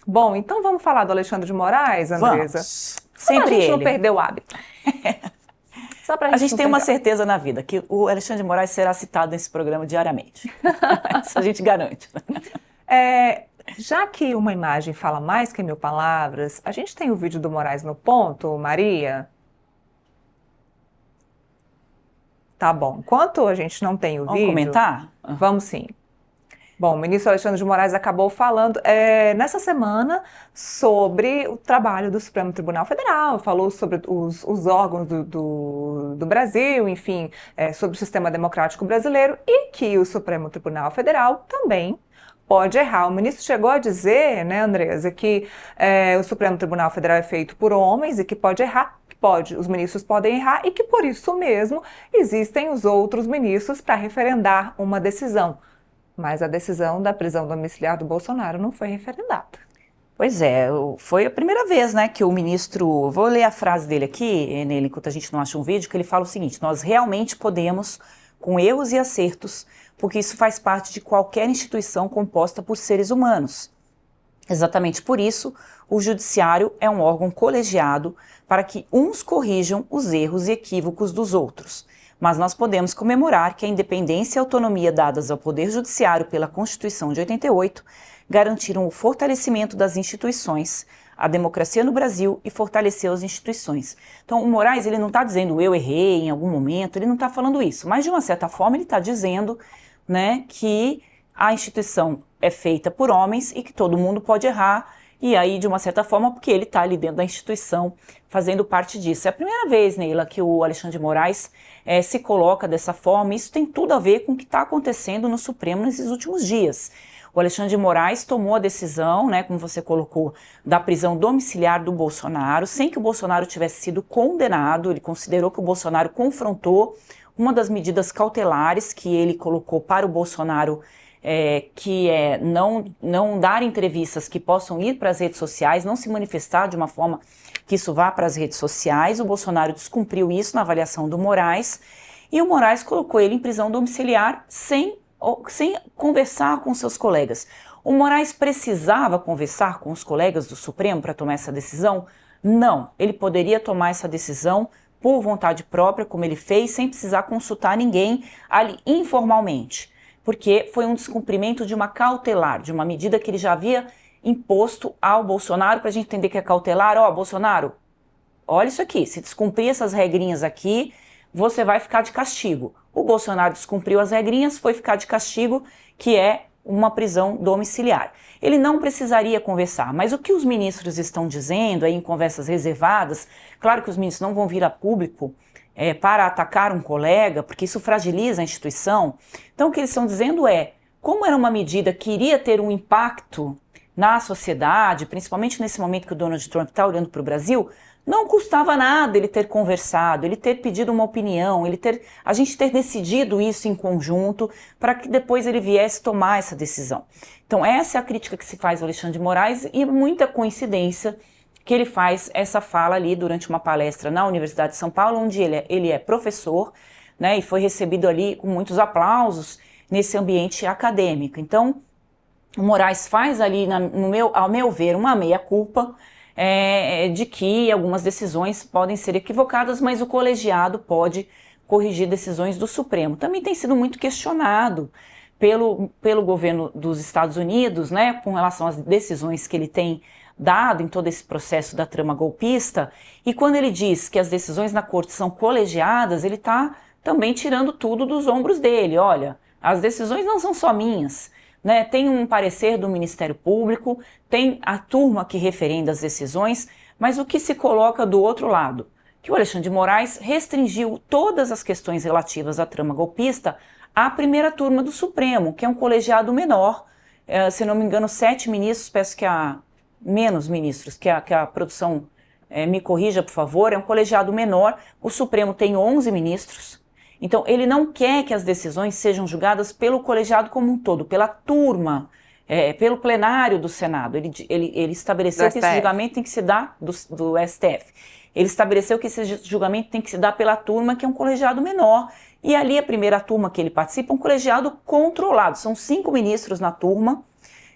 Bom, então vamos falar do Alexandre de Moraes, Andresa? Vamos. Só pra Sempre gente não ele. perder o hábito. Só pra A gente gente não tem uma perder o hábito. certeza na vida, que o Alexandre de Moraes será citado nesse programa diariamente. Isso a gente garante. Já que uma imagem fala mais que 1000 palavras, a gente tem o vídeo do Moraes no ponto, Maria? Tá bom. Enquanto a gente não tem o Vamos vídeo, comentar? vamos sim. Bom, o ministro Alexandre de Moraes acabou falando nessa semana sobre o trabalho do Supremo Tribunal Federal, falou sobre os órgãos do Brasil, enfim, sobre o sistema democrático brasileiro e que o Supremo Tribunal Federal também pode errar. O ministro chegou a dizer, né, Andresa, que o Supremo Tribunal Federal é feito por homens e que pode errar. Pode, os ministros podem errar e que por isso mesmo existem os outros ministros para referendar uma decisão. Mas a decisão da prisão domiciliar do Bolsonaro não foi referendada. Pois é, foi a primeira vez, né, que o ministro, vou ler a frase dele aqui, nele, enquanto a gente não acha um vídeo, que ele fala o seguinte: nós realmente podemos, com erros e acertos, porque isso faz parte de qualquer instituição composta por seres humanos. Exatamente por isso, o judiciário é um órgão colegiado para que uns corrijam os erros e equívocos dos outros. Mas nós podemos comemorar que a independência e a autonomia dadas ao Poder Judiciário pela Constituição de 88 garantiram o fortalecimento das instituições, a democracia no Brasil e fortaleceu as instituições. Então, o Moraes, ele não está dizendo eu errei em algum momento, ele não está falando isso, mas de uma certa forma ele está dizendo, né, que a instituição é feita por homens e que todo mundo pode errar. E aí, de uma certa forma, porque ele está ali dentro da instituição, fazendo parte disso. É a primeira vez, Neila, que o Alexandre de Moraes se coloca dessa forma. Isso tem tudo a ver com o que está acontecendo no Supremo nesses últimos dias. O Alexandre de Moraes tomou a decisão, né, como você colocou, da prisão domiciliar do Bolsonaro, sem que o Bolsonaro tivesse sido condenado. Ele considerou que o Bolsonaro confrontou uma das medidas cautelares que ele colocou para o Bolsonaro, que é não dar entrevistas que possam ir para as redes sociais, não se manifestar de uma forma que isso vá para as redes sociais. O Bolsonaro descumpriu isso na avaliação do Moraes, e o Moraes colocou ele em prisão domiciliar sem conversar com seus colegas. O Moraes precisava conversar com os colegas do Supremo para tomar essa decisão? Não, ele poderia tomar essa decisão por vontade própria, como ele fez, sem precisar consultar ninguém ali informalmente, porque foi um descumprimento de uma cautelar, de uma medida que ele já havia imposto ao Bolsonaro, para a gente entender que é cautelar. Bolsonaro, olha isso aqui, se descumprir essas regrinhas aqui, você vai ficar de castigo. O Bolsonaro descumpriu as regrinhas, foi ficar de castigo, que é uma prisão domiciliar. Ele não precisaria conversar, mas o que os ministros estão dizendo aí em conversas reservadas, claro que os ministros não vão vir a público para atacar um colega, porque isso fragiliza a instituição. Então o que eles estão dizendo como era uma medida que iria ter um impacto na sociedade, principalmente nesse momento que o Donald Trump está olhando para o Brasil, não custava nada ele ter conversado, ele ter pedido uma opinião, a gente ter decidido isso em conjunto para que depois ele viesse tomar essa decisão. Então essa é a crítica que se faz ao Alexandre de Moraes, e muita coincidência que ele faz essa fala ali durante uma palestra na Universidade de São Paulo, onde ele é professor, né, e foi recebido ali com muitos aplausos nesse ambiente acadêmico. Então, o Moraes faz ali, ao meu ver, uma meia-culpa de que algumas decisões podem ser equivocadas, mas o colegiado pode corrigir decisões do Supremo. Também tem sido muito questionado pelo governo dos Estados Unidos, né, com relação às decisões que ele tem dado em todo esse processo da trama golpista, e quando ele diz que as decisões na corte são colegiadas, ele está também tirando tudo dos ombros dele. Olha, as decisões não são só minhas, né? Tem um parecer do Ministério Público, tem a turma que referenda as decisões, mas o que se coloca do outro lado? Que o Alexandre de Moraes restringiu todas as questões relativas à trama golpista à primeira turma do Supremo, que é um colegiado menor, se não me engano 7 ministros, peço que menos ministros, que a produção me corrija, por favor, é um colegiado menor. O Supremo tem 11 ministros, então ele não quer que as decisões sejam julgadas pelo colegiado como um todo, pela turma, pelo plenário do Senado. Ele estabeleceu que esse julgamento tem que se dar do STF. Ele estabeleceu que esse julgamento tem que se dar pela turma, que é um colegiado menor, e ali a primeira turma que ele participa é um colegiado controlado, são 5 ministros na turma,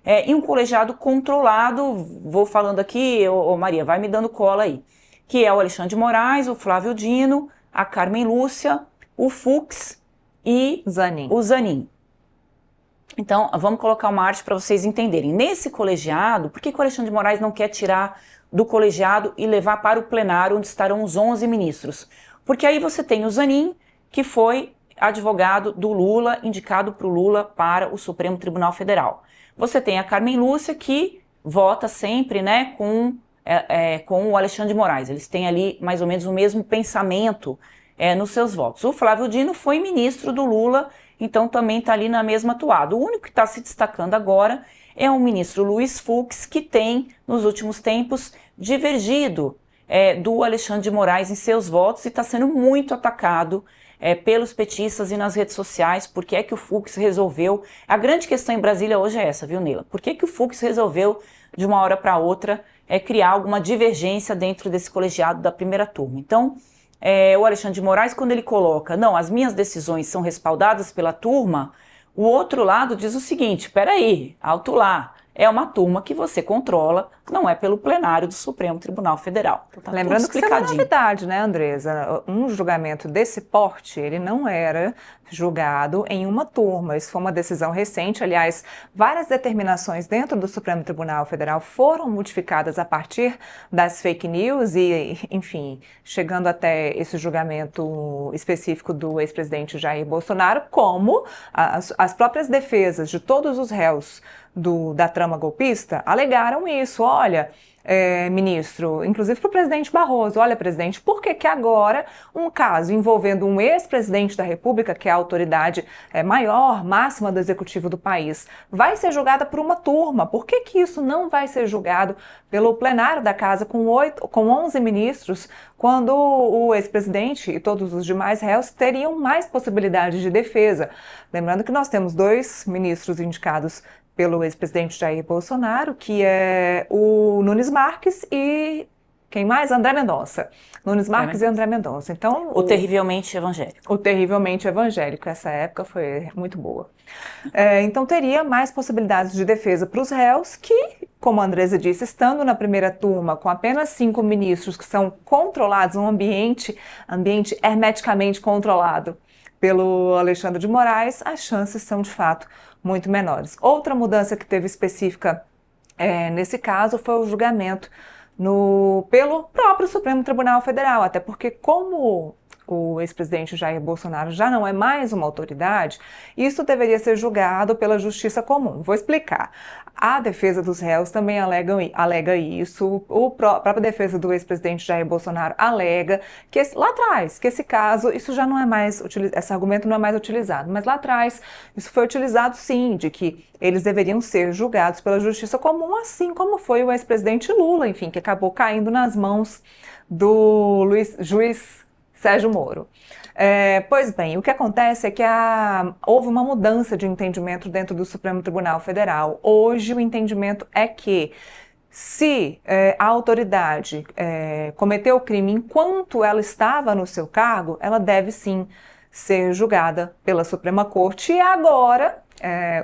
e um colegiado controlado, vou falando aqui, ô Maria, vai me dando cola aí, que é o Alexandre de Moraes, o Flávio Dino, a Carmen Lúcia, o Fux e Zanin. o Zanin. Então, vamos colocar uma arte para vocês entenderem. Nesse colegiado, por que o Alexandre de Moraes não quer tirar do colegiado e levar para o plenário, onde estarão os 11 ministros? Porque aí você tem o Zanin, que foi advogado do Lula, indicado para o Lula para o Supremo Tribunal Federal. Você tem a Carmen Lúcia, que vota sempre, né, com o Alexandre de Moraes. Eles têm ali mais ou menos o mesmo pensamento nos seus votos. O Flávio Dino foi ministro do Lula, então também está ali na mesma toada. O único que está se destacando agora é o ministro Luiz Fux, que tem, nos últimos tempos, divergido do Alexandre de Moraes em seus votos e está sendo muito atacado pelos petistas e nas redes sociais. Por que é que o Fux resolveu... A grande questão em Brasília hoje é essa, viu, Neila? Por que que o Fux resolveu, de uma hora para outra, criar alguma divergência dentro desse colegiado da primeira turma? Então, o Alexandre de Moraes, quando ele coloca, não, as minhas decisões são respaldadas pela turma, o outro lado diz o seguinte, peraí, alto lá, é uma turma que você controla, não é pelo plenário do Supremo Tribunal Federal. Então, tá lembrando que isso é uma novidade, né, Andresa? Um julgamento desse porte, ele não era julgado em uma turma. Isso foi uma decisão recente. Aliás, várias determinações dentro do Supremo Tribunal Federal foram modificadas a partir das fake news e, enfim, chegando até esse julgamento específico do ex-presidente Jair Bolsonaro, como as próprias defesas de todos os réus da trama golpista alegaram isso. Olha, ministro, inclusive para o presidente Barroso, olha, presidente, por que que agora um caso envolvendo um ex-presidente da República, que é a autoridade maior, máxima do executivo do país, vai ser julgada por uma turma? Por que que isso não vai ser julgado pelo plenário da Casa com 11 ministros, quando o ex-presidente e todos os demais réus teriam mais possibilidades de defesa? Lembrando que nós temos 2 ministros indicados pelo ex-presidente Jair Bolsonaro, que é o Nunes Marques e quem mais? André Mendonça. Nunes Marques e André Mendonça. Então, o terrivelmente evangélico. O terrivelmente evangélico. Essa época foi muito boa. Então, teria mais possibilidades de defesa para os réus que, como a Andresa disse, estando na primeira turma com apenas 5 ministros que são controlados, um ambiente hermeticamente controlado pelo Alexandre de Moraes, as chances são, de fato, muito menores. Outra mudança que teve específica nesse caso foi o julgamento pelo próprio Supremo Tribunal Federal, até porque como o ex-presidente Jair Bolsonaro já não é mais uma autoridade, isso deveria ser julgado pela Justiça Comum. Vou explicar. A defesa dos réus também alega isso, a própria defesa do ex-presidente Jair Bolsonaro alega que lá atrás, que esse caso, isso já não é mais, esse argumento não é mais utilizado, mas lá atrás isso foi utilizado sim, de que eles deveriam ser julgados pela Justiça Comum, assim como foi o ex-presidente Lula, enfim, que acabou caindo nas mãos do juiz Sérgio Moro. Pois bem, o que acontece é que houve uma mudança de entendimento dentro do Supremo Tribunal Federal. Hoje o entendimento é que se a autoridade cometeu o crime enquanto ela estava no seu cargo, ela deve sim ser julgada pela Suprema Corte. E agora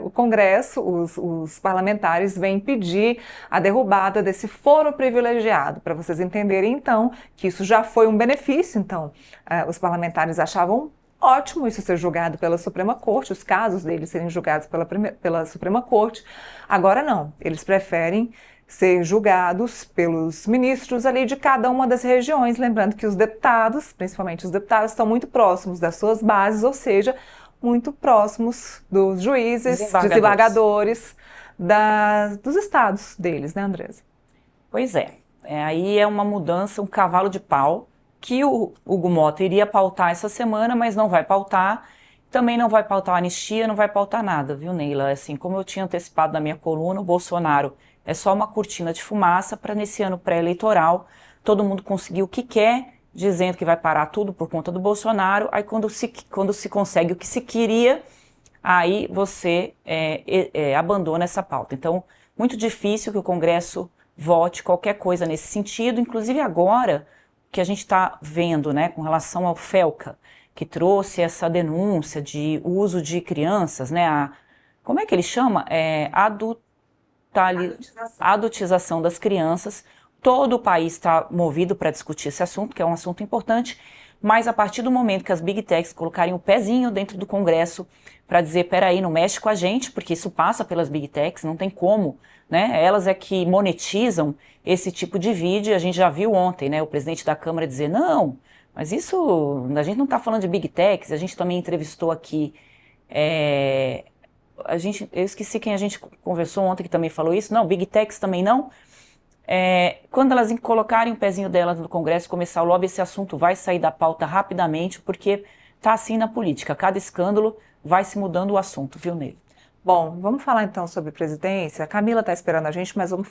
o Congresso, os parlamentares vêm pedir a derrubada desse foro privilegiado, para vocês entenderem então que isso já foi um benefício. Então os parlamentares achavam ótimo isso ser julgado pela Suprema Corte, os casos deles serem julgados pela Suprema Corte. Agora não, eles preferem ser julgados pelos ministros ali de cada uma das regiões, lembrando que os deputados, principalmente os deputados, estão muito próximos das suas bases, ou seja, muito próximos dos juízes, desembargadores dos estados deles, né, Andresa? Pois aí é uma mudança, um cavalo de pau, que o Hugo Mota iria pautar essa semana, mas não vai pautar. Também não vai pautar anistia, não vai pautar nada, viu, Neila? Assim, como eu tinha antecipado na minha coluna, o Bolsonaro é só uma cortina de fumaça para, nesse ano pré-eleitoral, todo mundo conseguir o que quer, dizendo que vai parar tudo por conta do Bolsonaro. Aí quando se consegue o que se queria, aí você abandona essa pauta. Então, muito difícil que o Congresso vote qualquer coisa nesse sentido, inclusive agora que a gente está vendo, né, com relação ao FELCA, que trouxe essa denúncia de uso de crianças, né, como é que ele chama? adultização das crianças. Todo o país está movido para discutir esse assunto, que é um assunto importante, mas a partir do momento que as Big Techs colocarem o pezinho dentro do Congresso para dizer, peraí, não mexe com a gente, porque isso passa pelas Big Techs, não tem como, né? Elas é que monetizam esse tipo de vídeo. A gente já viu ontem, né, o presidente da Câmara dizer, não, mas isso, a gente não está falando de Big Techs. A gente também entrevistou aqui, eu esqueci quem a gente conversou ontem que também falou isso, não, Big Techs também não. Quando elas colocarem o pezinho delas no Congresso, começar o lobby, esse assunto vai sair da pauta rapidamente, porque tá assim na política, cada escândalo vai se mudando o assunto, viu, Nele? Bom, vamos falar então sobre presidência. A Camila está esperando a gente, mas vamos